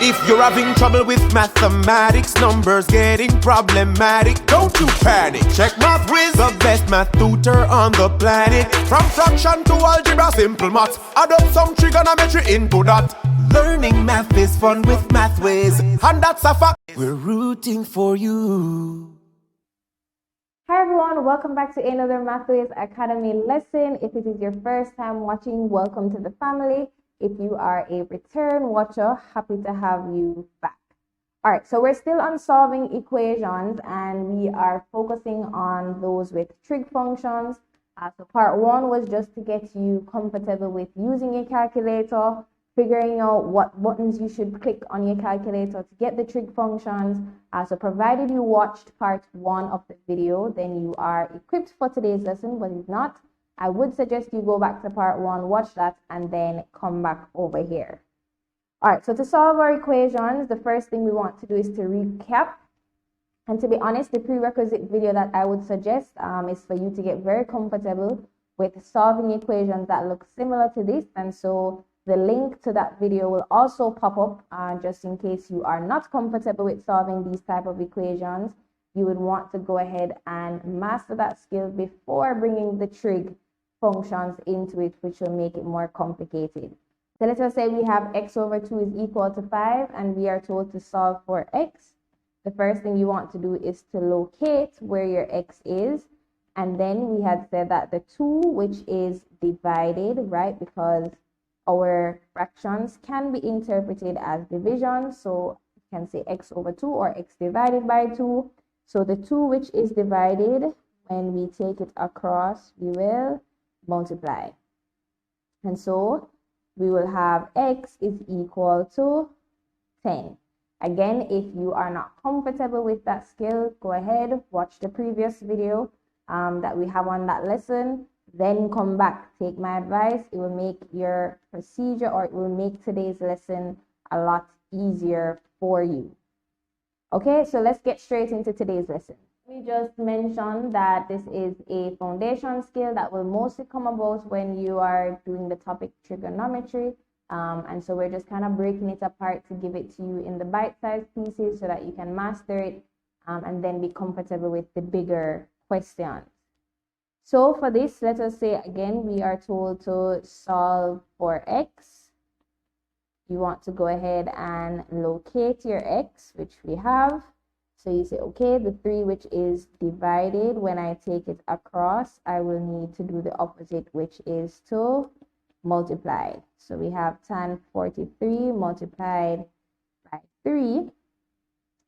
If you're having trouble with mathematics, numbers getting problematic, don't you panic. Check MathWiz, the best math tutor on the planet. From fraction to algebra, simple maths, add up some trigonometry into that. Learning math is fun with MathWiz, and that's a fact. We're rooting for you. Hi everyone, welcome back to another MathWiz Academy lesson. If it is your first time watching, welcome to the family. If you are a return watcher, happy to have you back. All right, so we're still on solving equations and we are focusing on those with trig functions. So part one was just to get you comfortable with using a calculator, figuring out what buttons you should click on your calculator to get the trig functions. So provided you watched part one of the video, then you are equipped for today's lesson, but if not, I would suggest you go back to part one, watch that, and then come back over here. All right, so to solve our equations, the first thing we want to do is to recap. And to be honest, the prerequisite video that I would suggest is for you to get very comfortable with solving equations that look similar to this. And so the link to that video will also pop up just in case you are not comfortable with solving these type of equations. You would want to go ahead and master that skill before bringing the trig functions into it, which will make it more complicated. So let us say we have x over 2 is equal to 5 and we are told to solve for x. The first thing you want to do is to locate where your x is, and then we had said that the 2, which is divided, right, because our fractions can be interpreted as division, so you can say x over 2 or x divided by 2. So the 2 which is divided, when we take it across, we will multiply. And so we will have x is equal to 10. Again, if you are not comfortable with that skill, go ahead, watch the previous video that we have on that lesson, then come back. Take my advice. It will make your procedure, or it will make today's lesson a lot easier for you. Okay, so let's get straight into today's lesson. We just mentioned that this is a foundation skill that will mostly come about when you are doing the topic trigonometry. And so we're just kind of breaking it apart to give it to you in the bite-sized pieces so that you can master it and then be comfortable with the bigger questions. So for this, let us say again, we are told to solve for x. You want to go ahead and locate your x, which we have. So you say, okay, the 3 which is divided, when I take it across, I will need to do the opposite, which is to multiply. So we have tan 43 multiplied by 3.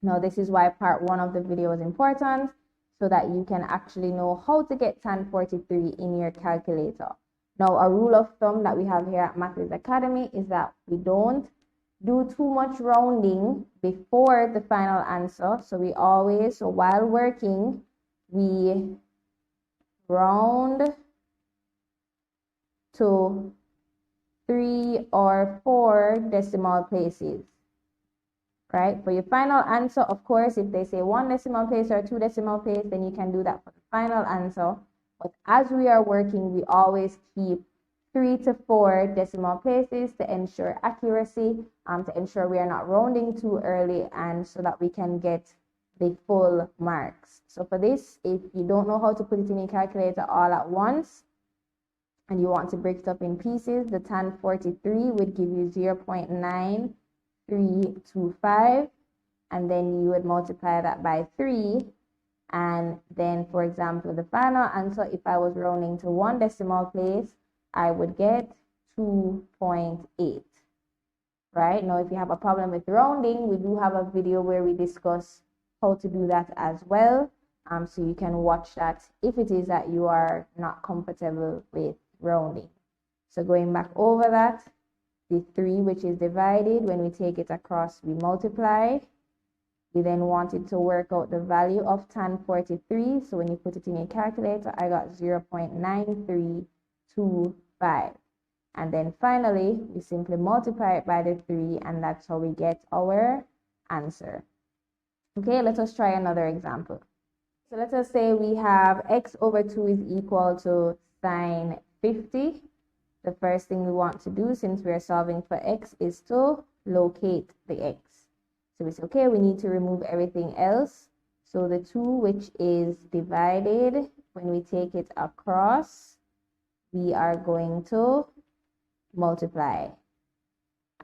Now this is why part one of the video is important, so that you can actually know how to get tan 43 in your calculator. Now a rule of thumb that we have here at MathWiz Academy is that we don't do too much rounding before the final answer. So we always, so while working, we round to 3 or 4 decimal places, right? For your final answer, of course, if they say 1 decimal place or 2 decimal place, then you can do that for the final answer. But as we are working, we always keep 3 to 4 decimal places to ensure accuracy, to ensure we are not rounding too early, and so that we can get the full marks. So for this, if you don't know how to put it in your calculator all at once and you want to break it up in pieces, the tan 43 would give you 0.9325, and then you would multiply that by 3. And then, for example, the final answer, if I was rounding to 1 decimal place, I would get 2.8, right? Now, if you have a problem with rounding, we do have a video where we discuss how to do that as well. So you can watch that if it is that you are not comfortable with rounding. So going back over that, the 3 which is divided, when we take it across, we multiply. We then wanted to work out the value of tan 43. So when you put it in your calculator, I got 0.9325. And then finally, we simply multiply it by the 3, and that's how we get our answer. Okay, let us try another example. So let us say we have x over 2 is equal to sine 50. The first thing we want to do, since we are solving for x, is to locate the x. So we say, okay, we need to remove everything else. So the 2 which is divided, when we take it across, we are going to multiply.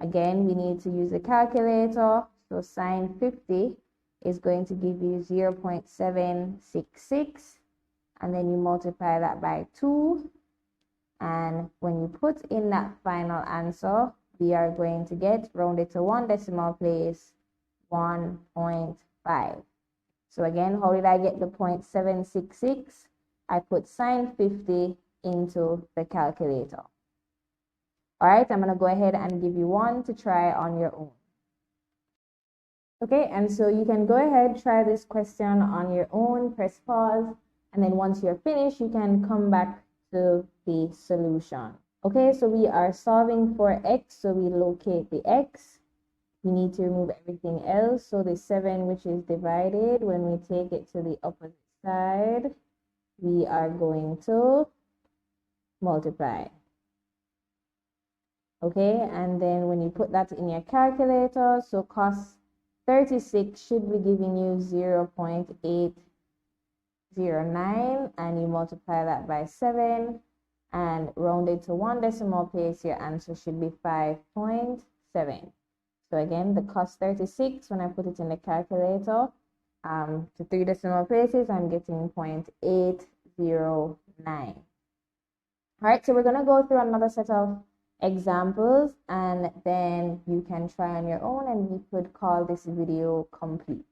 Again, we need to use a calculator. So sine 50 is going to give you 0.766. And then you multiply that by 2. And when you put in that final answer, we are going to get, rounded to 1 decimal place, 1.5. So again, how did I get the 0.766? I put sine 50 into the calculator. All right, I'm going to go ahead and give you one to try on your own. Okay, and so you can go ahead, try this question on your own, press pause, and then once you're finished, you can come back to the solution. Okay, so we are solving for x, so we locate the x. We need to remove everything else. So the 7 which is divided, when we take it to the opposite side, we are going to multiply. Okay, and then when you put that in your calculator, so cos 36 should be giving you 0.809, and you multiply that by 7 and round it to 1 decimal place, your answer should be 5.7. So again, the cos 36, when I put it in the calculator to 3 decimal places, I'm getting 0.809. All right, so we're going to go through another set of examples, and then you can try on your own, and we could call this video complete.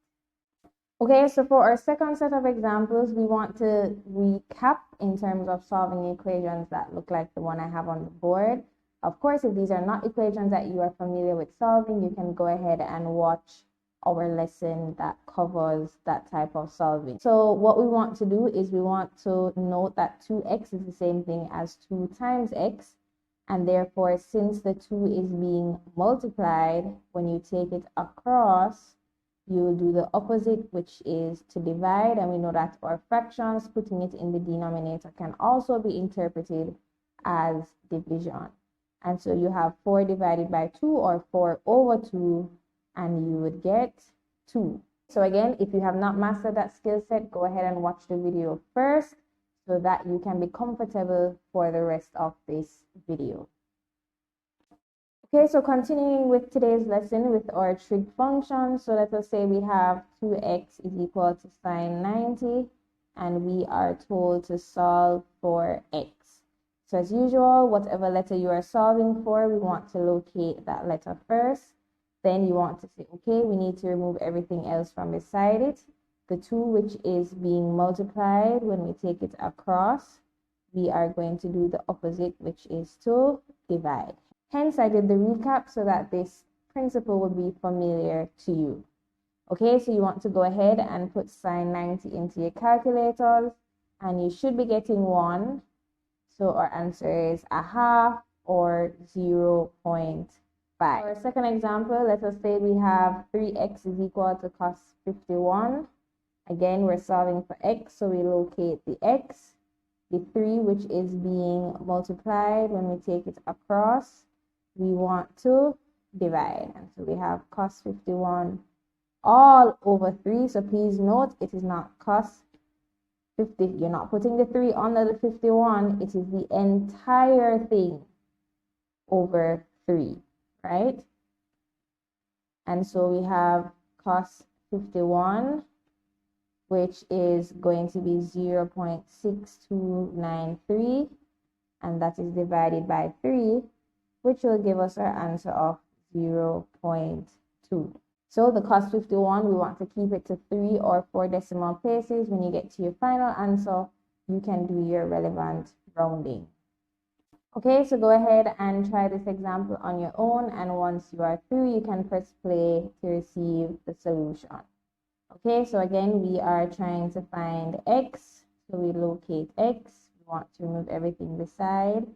Okay, so for our second set of examples, we want to recap in terms of solving equations that look like the one I have on the board. Of course, if these are not equations that you are familiar with solving, you can go ahead and watch our lesson that covers that type of solving. So what we want to do is we want to note that 2x is the same thing as 2 times x. And therefore, since the 2 is being multiplied, when you take it across, you will do the opposite, which is to divide. And we know that our fractions, putting it in the denominator, can also be interpreted as division. And so you have 4 divided by 2, or 4 over 2, and you would get 2. So again, if you have not mastered that skill set, go ahead and watch the video first, so that you can be comfortable for the rest of this video. Okay, so continuing with today's lesson with our trig function. So let us say we have 2x is equal to sine 90, and we are told to solve for x. So as usual, whatever letter you are solving for, we want to locate that letter first. Then you want to say, okay, we need to remove everything else from beside it. The 2 which is being multiplied, when we take it across, we are going to do the opposite, which is to divide. Hence, I did the recap so that this principle would be familiar to you. Okay, so you want to go ahead and put sine 90 into your calculators, and you should be getting 1. So our answer is a half, or 0.5. For our second example, let us say we have 3x is equal to cos 51. Again, we're solving for x, so we locate the x. The 3 which is being multiplied, when we take it across, we want to divide. And so we have cos 51 all over 3. So please note, it is not cos 50. You're not putting the 3 under the 51. It is the entire thing over 3, right? And so we have cos 51, which is going to be 0.6293, and that is divided by 3, which will give us our answer of 0.2. So the cos 51, we want to keep it to 3 or 4 decimal places. When you get to your final answer, you can do your relevant rounding. Okay, so go ahead and try this example on your own, and once you are through, you can press play to receive the solution. Okay, so again, we are trying to find x, so we locate x. We want to remove everything beside.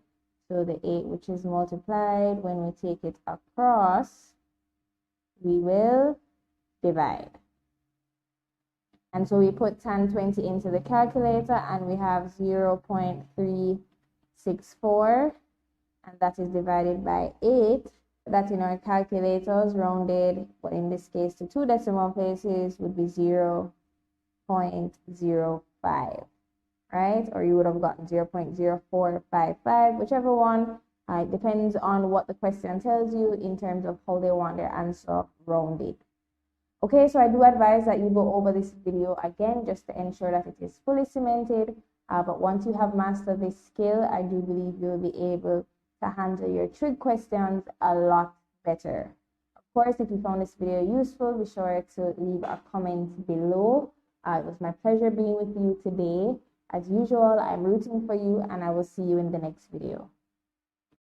So the 8 which is multiplied, when we take it across, we will divide. And so we put tan 20 into the calculator, and we have 0.364, and that is divided by 8, that in our calculators rounded, but in this case to 2 decimal places would be 0.05, right? Or you would have gotten 0.0455, whichever one. It depends on what the question tells you in terms of how they want their answer rounded. Okay, so I do advise that you go over this video again just to ensure that it is fully cemented. But once you have mastered this skill, I do believe you'll be able to handle your trig questions a lot better. Of course, if you found this video useful, be sure to leave a comment below. It was my pleasure being with you today. As usual, I'm rooting for you, and I will see you in the next video.